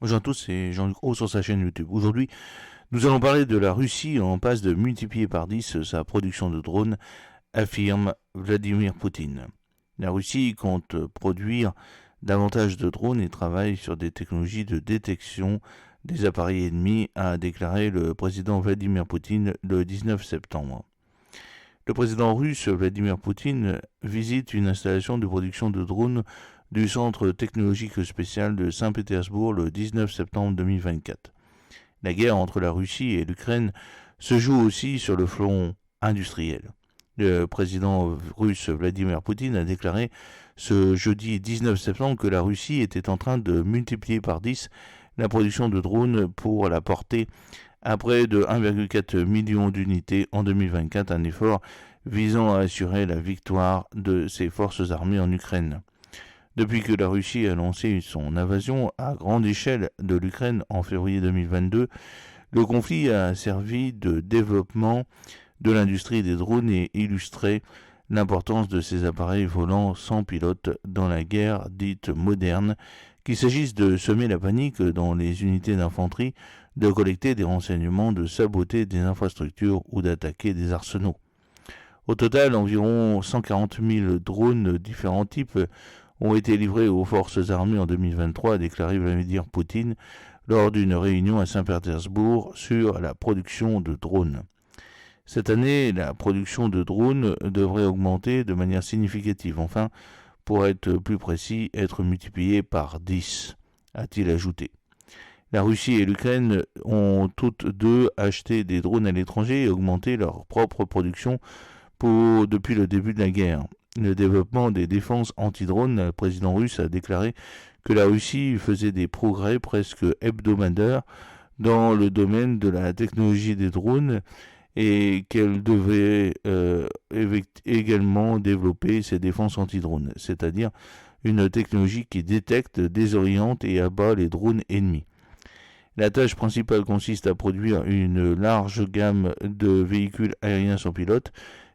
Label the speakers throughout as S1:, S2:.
S1: Bonjour à tous, c'est Jean-Luc Roux sur sa chaîne YouTube. Aujourd'hui, nous allons parler de la Russie en passe de multiplier par 10 sa production de drones, affirme Vladimir Poutine. La Russie compte produire davantage de drones et travaille sur des technologies de détection des appareils ennemis, a déclaré le président Vladimir Poutine le 19 septembre. Le président russe Vladimir Poutine visite une installation de production de drones du Centre technologique spécial de Saint-Pétersbourg le 19 septembre 2024. La guerre entre la Russie et l'Ukraine se joue aussi sur le front industriel. Le président russe Vladimir Poutine a déclaré ce jeudi 19 septembre que la Russie était en train de multiplier par 10 la production de drones pour la porter à près de 1,4 million d'unités en 2024, un effort visant à assurer la victoire de ses forces armées en Ukraine. Depuis que la Russie a lancé son invasion à grande échelle de l'Ukraine en février 2022, le conflit a servi de développement de l'industrie des drones et illustrait l'importance de ces appareils volants sans pilote dans la guerre dite moderne, qu'il s'agisse de semer la panique dans les unités d'infanterie, de collecter des renseignements, de saboter des infrastructures ou d'attaquer des arsenaux. Au total, environ 140 000 drones de différents types ont été livrés aux forces armées en 2023, a déclaré Vladimir Poutine lors d'une réunion à Saint-Pétersbourg sur la production de drones. Cette année, la production de drones devrait augmenter de manière significative. Enfin, pour être plus précis, être multipliée par 10, a-t-il ajouté. La Russie et l'Ukraine ont toutes deux acheté des drones à l'étranger et augmenté leur propre production depuis le début de la guerre. Le développement des défenses anti-drones, le président russe a déclaré que la Russie faisait des progrès presque hebdomadaires dans le domaine de la technologie des drones et qu'elle devait également développer ses défenses anti-drones, c'est-à-dire une technologie qui détecte, désoriente et abat les drones ennemis. La tâche principale consiste à produire une large gamme de véhicules aériens sans pilote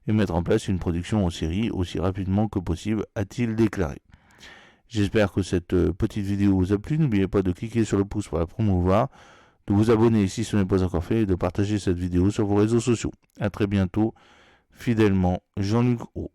S1: et mettre en place une production en série aussi rapidement que possible, a-t-il déclaré. J'espère que cette petite vidéo vous a plu. N'oubliez pas de cliquer sur le pouce pour la promouvoir, de vous abonner si ce n'est pas encore fait et de partager cette vidéo sur vos réseaux sociaux. A très bientôt, fidèlement, Jean-Luc Roux.